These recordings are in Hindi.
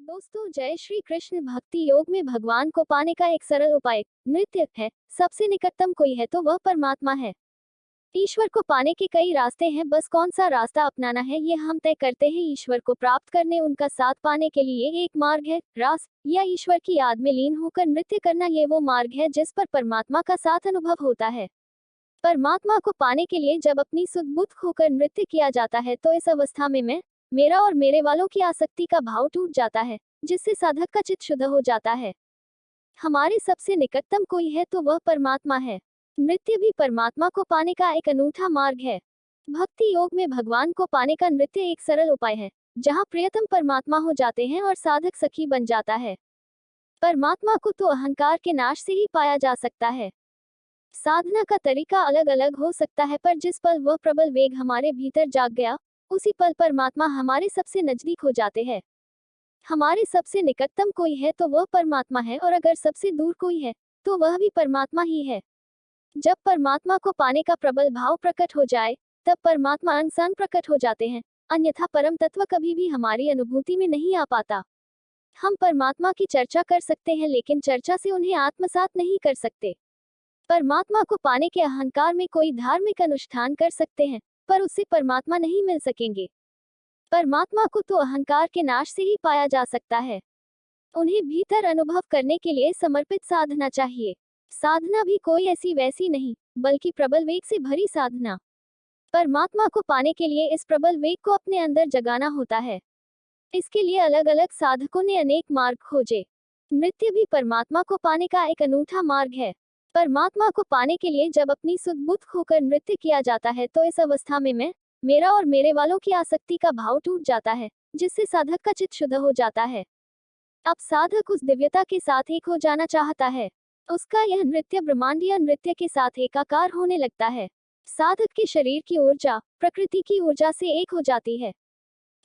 दोस्तों, जय श्री कृष्ण। भक्ति योग में भगवान को पाने का एक सरल उपाय नृत्य है। सबसे निकटतम कोई है तो वह परमात्मा है। ईश्वर को पाने के कई रास्ते हैं, बस कौन सा रास्ता अपनाना है ये हम तय करते हैं। ईश्वर को प्राप्त करने, उनका साथ पाने के लिए एक मार्ग है रास, या ईश्वर की याद में लीन होकर नृत्य करना। ये वो मार्ग है जिस पर परमात्मा का साथ अनुभव होता है। परमात्मा को पाने के लिए जब अपनी सुध बुद्ध खोकर नृत्य किया जाता है तो इस अवस्था में मैं, मेरा और मेरे वालों की आसक्ति का भाव टूट जाता है, जिससे साधक का चित्त शुद्ध हो जाता है। हमारे सबसे निकटतम कोई है तो वह परमात्मा है। नृत्य भी परमात्मा को पाने का एक अनूठा मार्ग है। भक्ति योग में भगवान को पाने का नृत्य एक सरल उपाय है, जहाँ प्रियतम परमात्मा हो जाते हैं और साधक सखी बन जाता है। परमात्मा को तो अहंकार के नाश से ही पाया जा सकता है। साधना का तरीका अलग अलग हो सकता है, पर जिस पल वह प्रबल वेग हमारे भीतर जाग गया, उसी पल परमात्मा हमारे सबसे नजदीक हो जाते हैं। हमारे सबसे निकटतम कोई है तो वह परमात्मा है, और अगर सबसे दूर कोई है तो वह भी परमात्मा ही है। जब परमात्मा को पाने का प्रबल भाव प्रकट हो जाए, तब परमात्मा अंग संग प्रकट हो जाते हैं, अन्यथा परम तत्व कभी भी हमारी अनुभूति में नहीं आ पाता। हम परमात्मा की चर्चा कर सकते हैं, लेकिन चर्चा से उन्हें आत्मसात नहीं कर सकते। परमात्मा को पाने के अहंकार में कोई धार्मिक अनुष्ठान कर सकते हैं, पर उससे परमात्मा नहीं मिल सकेंगे। परमात्मा को तो अहंकार के नाश से ही पाया जा सकता है। उन्हें भीतर अनुभव करने के लिए समर्पित साधना चाहिए। साधना भी कोई ऐसी वैसी नहीं, बल्कि प्रबल वेग से भरी साधना। परमात्मा को पाने के लिए इस प्रबल वेग को अपने अंदर जगाना होता है। इसके लिए अलग अलग साधकों ने अनेक मार्ग खोजे। नृत्य भी परमात्मा को पाने का एक अनूठा मार्ग है। परमात्मा को पाने के लिए जब अपनी सुध बुद्ध खोकर नृत्य किया जाता है तो इस अवस्था में मैं, मेरा और मेरे वालों की आसक्ति का भाव टूट जाता है, जिससे साधक का चित्त शुद्ध हो जाता है। अब साधक उस दिव्यता के साथ एक हो जाना चाहता है। उसका यह नृत्य ब्रह्मांडीय नृत्य के साथ एकाकार होने लगता है। साधक के शरीर की ऊर्जा प्रकृति की ऊर्जा से एक हो जाती है।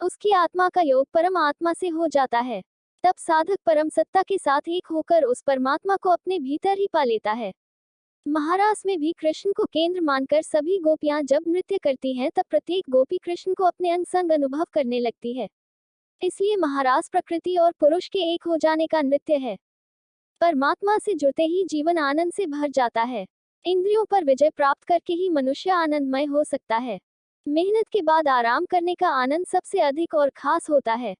उसकी आत्मा का योग परम आत्मा से हो जाता है। तब साधक परम सत्ता के साथ एक होकर उस परमात्मा को अपने भीतर ही पा लेता है। महारास में भी कृष्ण को केंद्र मानकर सभी गोपियां जब नृत्य करती हैं, तब प्रत्येक गोपी कृष्ण को अपने अंग संग अनुभव करने लगती है। इसलिए महारास प्रकृति और पुरुष के एक हो जाने का नृत्य है। परमात्मा से जुड़ते ही जीवन आनंद से भर जाता है। इंद्रियों पर विजय प्राप्त करके ही मनुष्य आनंदमय हो सकता है। मेहनत के बाद आराम करने का आनंद सबसे अधिक और खास होता है।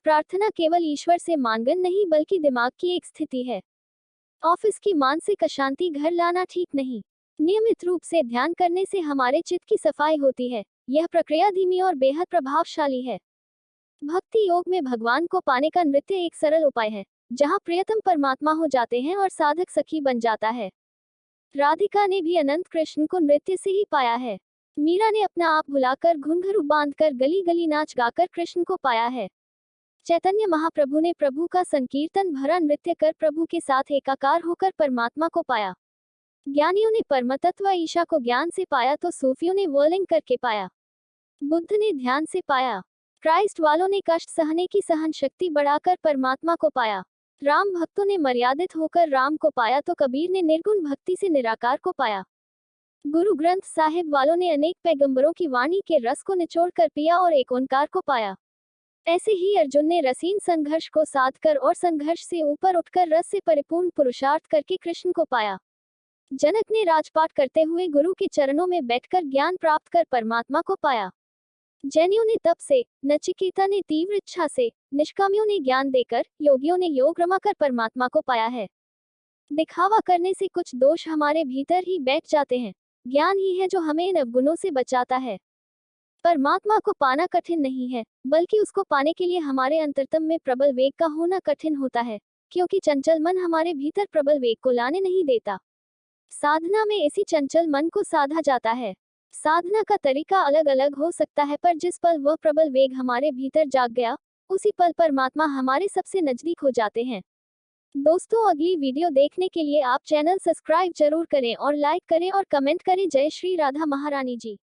प्रार्थना केवल ईश्वर से मांगन नहीं, बल्कि दिमाग की एक स्थिति है। ऑफिस की मानसिक अशांति घर लाना ठीक नहीं। नियमित रूप से ध्यान करने से हमारे चित्त की सफाई होती है। यह प्रक्रिया धीमी और बेहद प्रभावशाली है। भक्ति योग में भगवान को पाने का नृत्य एक सरल उपाय है, जहाँ प्रियतम परमात्मा हो जाते हैं और साधक सखी बन जाता है। राधिका ने भी अनंत कृष्ण को नृत्य से ही पाया है। मीरा ने अपना आप भुलाकर घुंघरू बांधकर गली गली नाच गाकर कृष्ण को पाया है। चैतन्य महाप्रभु ने प्रभु का संकीर्तन भरा नृत्य कर प्रभु के साथ एकाकार होकर परमात्मा को पाया। ज्ञानियों ने परमतत्व ईशा को ज्ञान से पाया तो सूफियों ने वर्लिंग करके पाया। बुद्ध ने ध्यान से पाया। क्राइस्ट वालों ने कष्ट सहने की सहन शक्ति बढ़ाकर परमात्मा को पाया। राम भक्तों ने मर्यादित होकर राम को पाया तो कबीर ने निर्गुण भक्ति से निराकार को पाया। गुरु ग्रंथ साहिब वालों ने अनेक पैगंबरों की वाणी के रस को निचोड़ कर पिया और एक ओंकार को पाया। ऐसे ही अर्जुन ने रसीन संघर्ष को साध कर और संघर्ष से ऊपर उठकर रस से परिपूर्ण पुरुषार्थ करके कृष्ण को पाया। जनक ने राजपाट करते हुए गुरु के चरणों में बैठकर ज्ञान प्राप्त कर परमात्मा को पाया। जैनियों ने तप से, नचिकेता ने तीव्र इच्छा से, निष्कामियों ने ज्ञान देकर, योगियों ने योग रमा कर परमात्मा को पाया है। दिखावा करने से कुछ दोष हमारे भीतर ही बैठ जाते हैं। ज्ञान ही है जो हमें इन अवगुणों से बचाता है। परमात्मा को पाना कठिन नहीं है, बल्कि उसको पाने के लिए हमारे अंतरतम में प्रबल वेग का होना कठिन होता है, क्योंकि चंचल मन हमारे भीतर प्रबल वेग को लाने नहीं देता। साधना में इसी चंचल मन को साधा जाता है। साधना का तरीका अलग अलग हो सकता है, पर जिस पल वह प्रबल वेग हमारे भीतर जाग गया, उसी पल परमात्मा हमारे सबसे नजदीक हो जाते हैं। दोस्तों, अगली वीडियो देखने के लिए आप चैनल सब्सक्राइब जरूर करें और लाइक करें और कमेंट करें। जय श्री राधा महारानी जी।